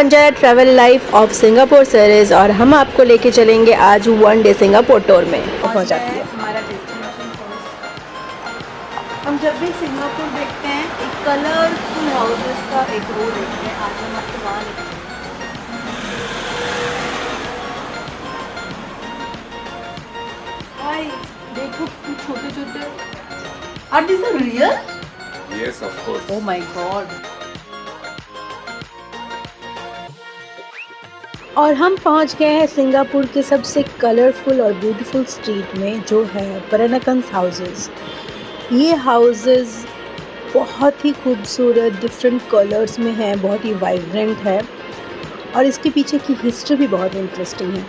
Banjara travel life of Singapore series और हम आपको लेके चलेंगे आज वन डे सिंगापुर टूर में। हो जाती है हमारा डेस्टिनेशन फर्स्ट। हम जब भी सिंगापुर देखते हैं एक कलरफुल हाउसेस का एक रो देखते हैं। आज हम आपको वहाँ लेके चलेंगे। भाई देखो छोटे छोटे। Are this are real? Yes, of course. Oh my god. और हम पहुंच गए हैं सिंगापुर के सबसे कलरफुल और ब्यूटीफुल स्ट्रीट में, जो है परनाकंस हाउसेस। ये हाउसेस बहुत ही खूबसूरत डिफरेंट कलर्स में है, बहुत ही वाइब्रेंट है और इसके पीछे की हिस्ट्री भी बहुत इंटरेस्टिंग है।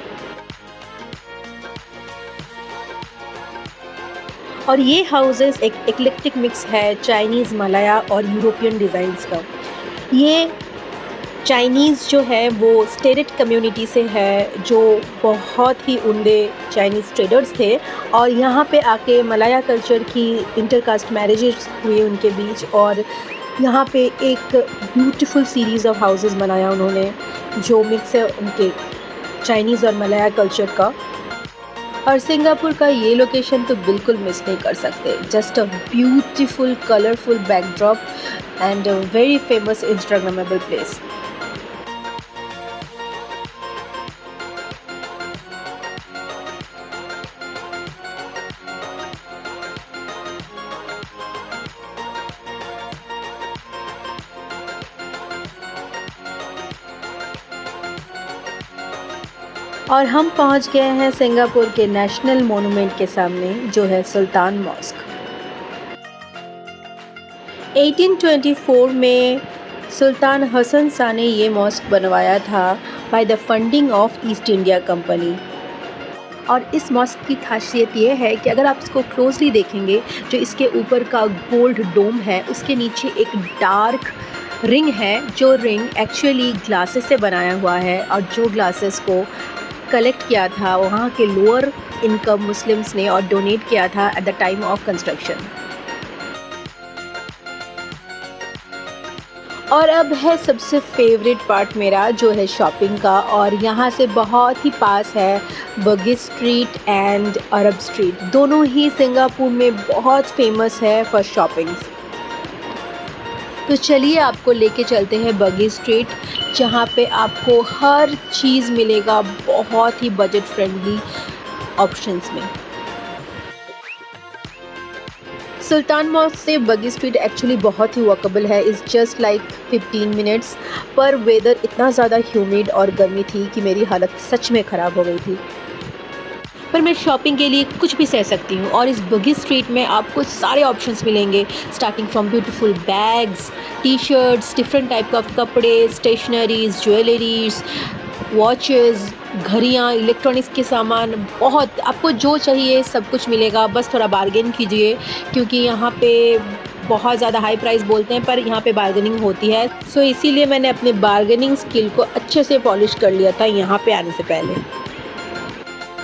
और ये हाउसेस एक एक्लेक्टिक मिक्स है चाइनीज़, मलाया और यूरोपियन डिज़ाइंस का। ये चाइनीज़ जो है वो स्टेरेट कम्युनिटी से है, जो बहुत ही उम्दे चाइनीज़ ट्रेडर्स थे और यहाँ पे आके मलाया कल्चर की इंटरकास्ट मैरिजेस हुई उनके बीच और यहाँ पे एक ब्यूटीफुल सीरीज़ ऑफ हाउसेस बनाया उन्होंने, जो मिक्स है उनके चाइनीज़ और मलाया कल्चर का। और सिंगापुर का ये लोकेशन तो बिल्कुल मिस नहीं कर सकते। Just a beautiful colourful backdrop and a very famous Instagrammable place. और हम पहुंच गए हैं सिंगापुर के नेशनल मोनूमेंट के सामने, जो है सुल्तान मॉस्क। 1824 में सुल्तान हसन शाह ने ये मॉस्क बनवाया था by the funding of east India company. और इस मॉस्क की खासियत ये है कि अगर आप इसको क्लोजली देखेंगे, जो इसके ऊपर का गोल्ड डोम है उसके नीचे एक डार्क रिंग है, जो रिंग एक्चुअली ग्लासेस से बनाया हुआ है और जो ग्लासेस को कलेक्ट किया था वहाँ के लोअर इनकम मुस्लिम्स ने और डोनेट किया था at the time of construction. और अब है सबसे फेवरेट पार्ट मेरा, जो है शॉपिंग का। और यहाँ से बहुत ही पास है बगी स्ट्रीट एंड अरब स्ट्रीट, दोनों ही सिंगापुर में बहुत फेमस है फॉर शॉपिंग। तो चलिए आपको लेके चलते हैं बगी स्ट्रीट, जहाँ पे आपको हर चीज़ मिलेगा बहुत ही बजट फ्रेंडली ऑप्शंस में। सुल्तान मॉस्क से बगी स्ट्रीट एक्चुअली बहुत ही वॉकेबल है, इज़ जस्ट लाइक 15 मिनट्स। पर वेदर इतना ज़्यादा ह्यूमिड और गर्मी थी कि मेरी हालत सच में ख़राब हो गई थी, पर मैं शॉपिंग के लिए कुछ भी सह सकती हूँ। और इस बगी स्ट्रीट में आपको सारे ऑप्शंस मिलेंगे, starting from beautiful bags, T shirts, different type of कपड़े, स्टेशनरीज, ज्वेलरीज, वॉचेस, घड़ियाँ, इलेक्ट्रॉनिक्स के सामान, बहुत आपको जो चाहिए सब कुछ मिलेगा। बस थोड़ा बार्गेन कीजिए, क्योंकि यहाँ पे बहुत ज़्यादा हाई प्राइस बोलते हैं पर यहाँ पे बार्गेनिंग होती है। सो इसीलिए मैंने अपने बार्गेनिंग स्किल को अच्छे से पॉलिश कर लिया था यहाँ पे आने से पहले।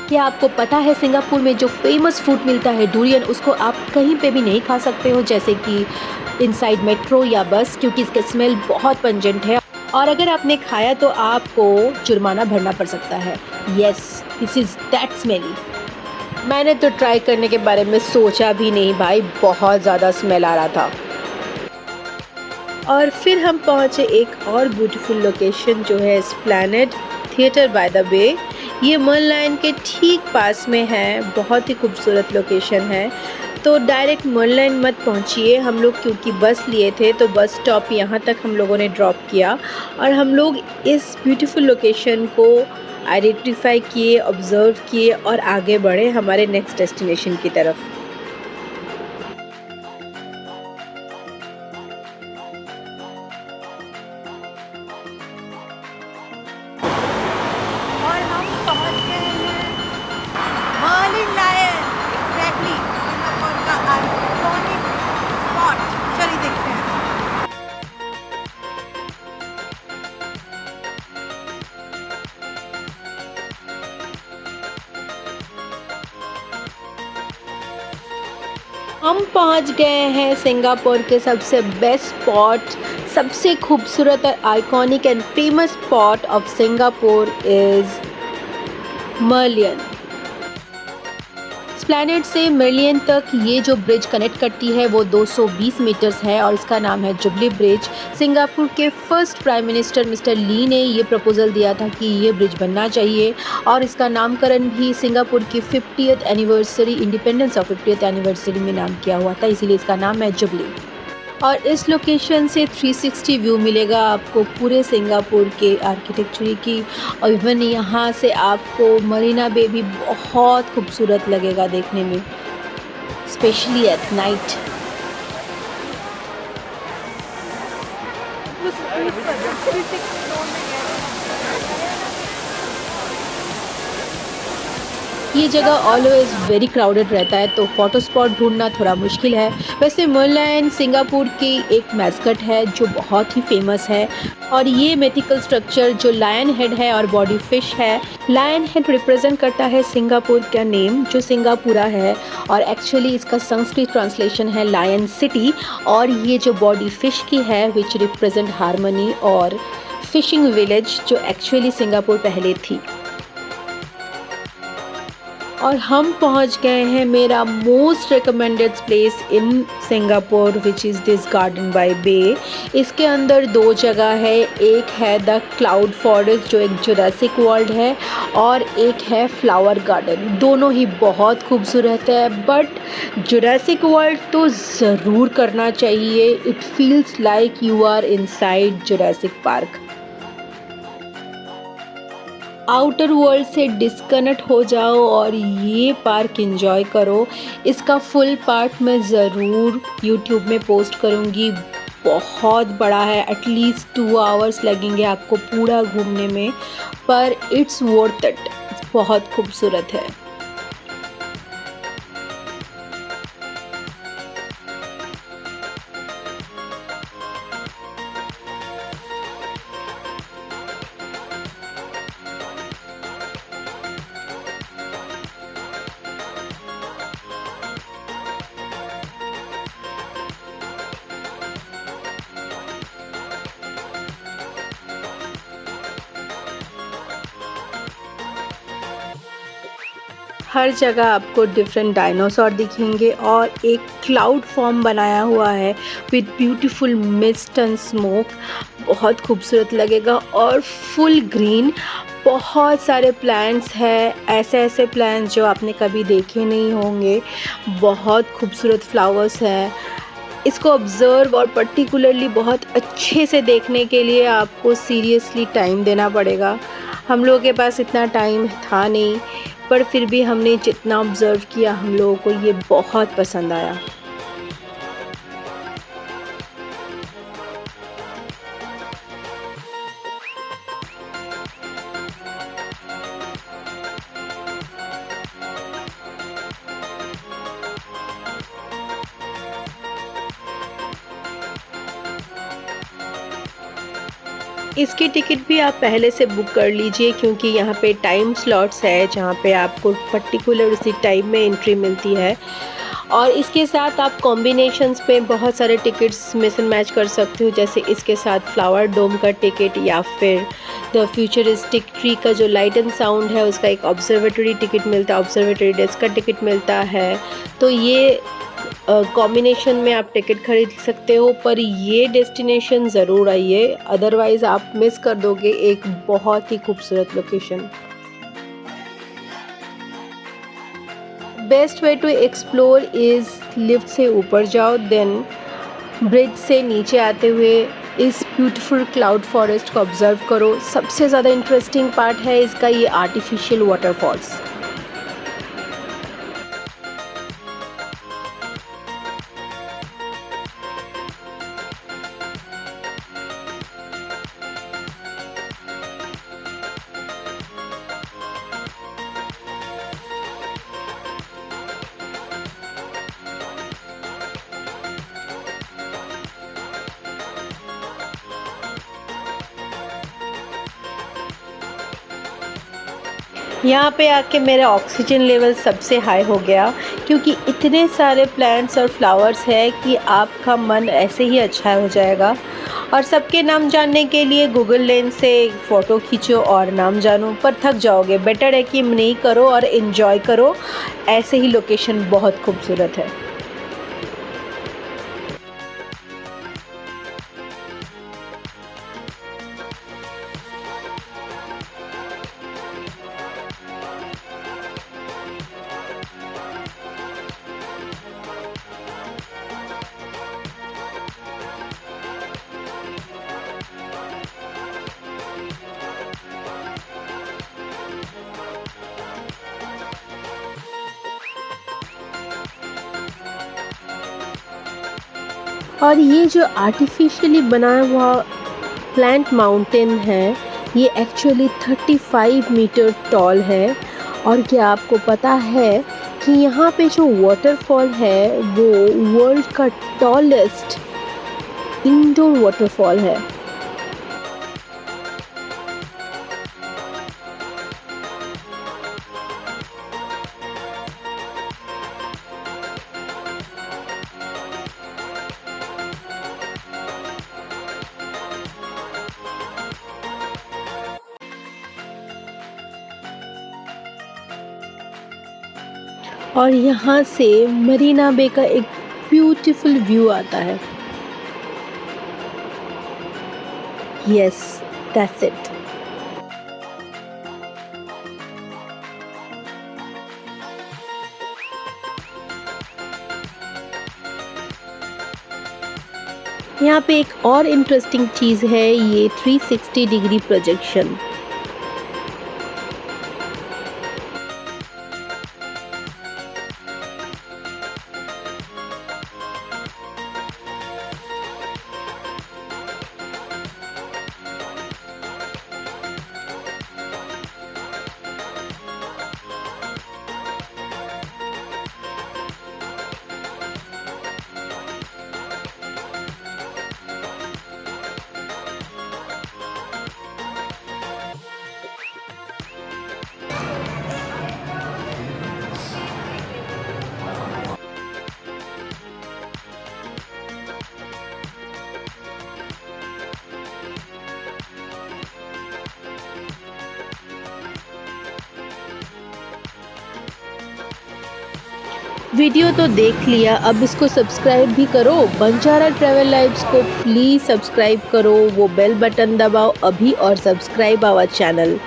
क्या आपको पता है सिंगापुर में जो फेमस फ्रूट मिलता है डुरियन, उसको आप कहीं पे भी नहीं खा सकते हो, जैसे कि इनसाइड मेट्रो या बस, क्योंकि इसका स्मेल बहुत पंजेंट है और अगर आपने खाया तो आपको जुर्माना भरना पड़ सकता है। Yes, this is that smelly. मैंने तो ट्राई करने के बारे में सोचा भी नहीं भाई, बहुत ज़्यादा स्मेल आ रहा था। और फिर हम पहुँचे एक और ब्यूटीफुल लोकेशन, जो है एस्प्लैनेड थिएटर बाय द बे। ये मर्न लाइन के ठीक पास में है, बहुत ही खूबसूरत लोकेशन है। तो डायरेक्ट मर्न लाइन मत पहुँचिए, हम लोग क्योंकि बस लिए थे तो बस स्टॉप यहाँ तक हम लोगों ने ड्रॉप किया और हम लोग इस ब्यूटीफुल लोकेशन को आइडेंटिफाई किए, ऑब्ज़र्व किए और आगे बढ़े हमारे नेक्स्ट डेस्टिनेशन की तरफ। और हम पहुंच गए हैं मर्लिन लायन, एग्जैक्टली सिंगापुर का आइकॉनिक स्पॉट। चलिए देखते हैं। हम पहुंच गए हैं सिंगापुर के सबसे बेस्ट स्पॉट, सबसे खूबसूरत और iconic and famous spot of Singapore is Merlion. Esplanade से मर्लियन तक ये जो ब्रिज कनेक्ट करती है वो 220 मीटर्स है और इसका नाम है जुबली ब्रिज। सिंगापुर के फर्स्ट प्राइम मिनिस्टर मिस्टर ली ने ये प्रपोज़ल दिया था कि ये ब्रिज बनना चाहिए और इसका नामकरण भी सिंगापुर की 50th anniversary, independence of 50th anniversary में नाम किया हुआ था, इसीलिए इसका नाम है जुबली। और इस लोकेशन से 360 व्यू मिलेगा आपको पूरे सिंगापुर के आर्किटेक्चर की, और इवन यहाँ से आपको मरीना बे भी बहुत खूबसूरत लगेगा देखने में, स्पेशली एट नाइट। ये जगह ऑलवेज वेरी क्राउडेड रहता है, तो फ़ोटो स्पॉट ढूंढना थोड़ा मुश्किल है। वैसे मर्लियन सिंगापुर की एक मैस्कट है जो बहुत ही फेमस है, और ये मिथिकल स्ट्रक्चर जो लायन हेड है और बॉडी फिश है। लायन हेड रिप्रेजेंट करता है सिंगापुर का नेम जो सिंगापुरा है, और एक्चुअली इसका संस्कृत ट्रांसलेशन है लायन सिटी। और ये जो बॉडी फिश की है विच रिप्रेजेंट हारमनी और फिशिंग विलेज जो एक्चुअली सिंगापुर पहले थी। और हम पहुंच गए हैं मेरा most recommended place in Singapore which is this garden by bay. इसके अंदर दो जगह है, एक है द क्लाउड फॉरेस्ट जो एक जुरासिक वर्ल्ड है, और एक है फ्लावर गार्डन। दोनों ही बहुत खूबसूरत है, बट जुरासिक वर्ल्ड तो ज़रूर करना चाहिए। It feels like you are inside Jurassic Park. Outer world से डिस्कनेक्ट हो जाओ और ये पार्क एंजॉय करो। इसका फुल पार्ट मैं ज़रूर यूट्यूब में पोस्ट करूँगी। बहुत बड़ा है, एटलीस्ट 2 आवर्स लगेंगे आपको पूरा घूमने में, पर इट्स वर्थ इट, बहुत खूबसूरत है। हर जगह आपको डिफरेंट डायनासोर दिखेंगे, और एक क्लाउड फॉर्म बनाया हुआ है with beautiful mist and smoke, बहुत खूबसूरत लगेगा। और फुल ग्रीन, बहुत सारे प्लांट्स हैं, ऐसे ऐसे प्लांट्स जो आपने कभी देखे नहीं होंगे। बहुत खूबसूरत फ्लावर्स हैं। इसको ऑब्ज़र्व और पर्टिकुलरली बहुत अच्छे से देखने के लिए आपको सीरियसली टाइम देना पड़ेगा। हम लोगों के पास इतना टाइम था नहीं, पर फिर भी हमने जितना ऑब्ज़र्व किया हम लोगों को ये बहुत पसंद आया। इसकी टिकट भी आप पहले से बुक कर लीजिए, क्योंकि यहाँ पे टाइम स्लॉट्स है जहाँ पे आपको पर्टिकुलर उसी टाइम में एंट्री मिलती है। और इसके साथ आप कॉम्बिनेशंस में बहुत सारे टिकट्स मिस एंड मैच कर सकते हो, जैसे इसके साथ फ्लावर डोम का टिकट, या फिर द फ्यूचरिस्टिक ट्री का जो लाइट एंड साउंड है उसका एक ऑब्जर्वेटरी टिकट मिलता है, ऑब्जर्वेटरी डेस्क का टिकट मिलता है। तो ये कॉम्बिनेशन में आप टिकट खरीद सकते हो, पर ये डेस्टिनेशन ज़रूर आइए, अदरवाइज़ आप मिस कर दोगे एक बहुत ही खूबसूरत location. Best way to explore is lift से ऊपर जाओ, देन ब्रिज से नीचे आते हुए इस ब्यूटीफुल क्लाउड फॉरेस्ट को ऑब्ज़र्व करो। सबसे ज़्यादा इंटरेस्टिंग पार्ट है इसका ये आर्टिफिशियल वाटरफॉल्स। यहाँ पे आके मेरा ऑक्सीजन लेवल सबसे हाई हो गया, क्योंकि इतने सारे प्लांट्स और फ्लावर्स है कि आपका मन ऐसे ही अच्छा हो जाएगा। और सबके नाम जानने के लिए गूगल लेंस से फ़ोटो खींचो और नाम जानो, पर थक जाओगे। बेटर है कि नहीं करो और इन्जॉय करो। ऐसे ही लोकेशन बहुत खूबसूरत है। और ये जो आर्टिफिशियली बनाया हुआ प्लांट माउंटेन है, ये एक्चुअली 35 मीटर टॉल है। और क्या आपको पता है कि यहाँ पे जो वाटरफॉल है वो वर्ल्ड का टॉलेस्ट इंडोर वाटरफॉल है। और यहाँ से मरीना बे का एक ब्यूटीफुल व्यू आता है। Yes, that's it. यहाँ पे एक और इंटरेस्टिंग चीज़ है, ये 360 डिग्री प्रोजेक्शन। वीडियो तो देख लिया, अब इसको सब्सक्राइब भी करो। बंजारा ट्रैवल लाइव्स को प्लीज़ सब्सक्राइब करो, वो बेल बटन दबाओ अभी और सब्सक्राइब आवर चैनल।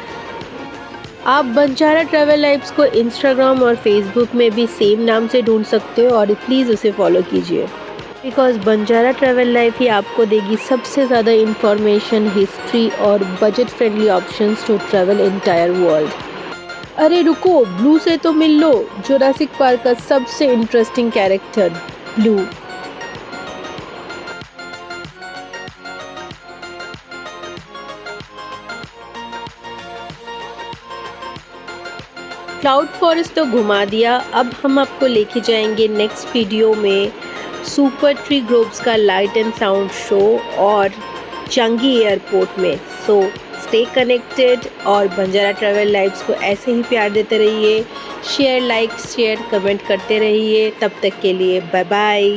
आप बंजारा ट्रैवल लाइव्स को इंस्टाग्राम और फेसबुक में भी सेम नाम से ढूंढ सकते हो और प्लीज़ उसे फॉलो कीजिए, बिकॉज़ बंजारा ट्रैवल लाइव ही आपको देगी सबसे ज़्यादा इंफॉर्मेशन, हिस्ट्री और budget friendly options to travel entire world. अरे रुको, ब्लू से तो मिल लो, जुरासिक पार्क का सबसे interesting character blue. Cloud forest तो घुमा दिया, अब हम आपको लेके जाएंगे नेक्स्ट वीडियो में सुपर ट्री ग्रोव्स का लाइट एंड साउंड शो और चंगी एयरपोर्ट में। सो स्टे कनेक्टेड और बंजारा ट्रैवल लाइव्स को ऐसे ही प्यार देते रहिए। शेयर, लाइक, शेयर, कमेंट करते रहिए। तब तक के लिए बाय बाय।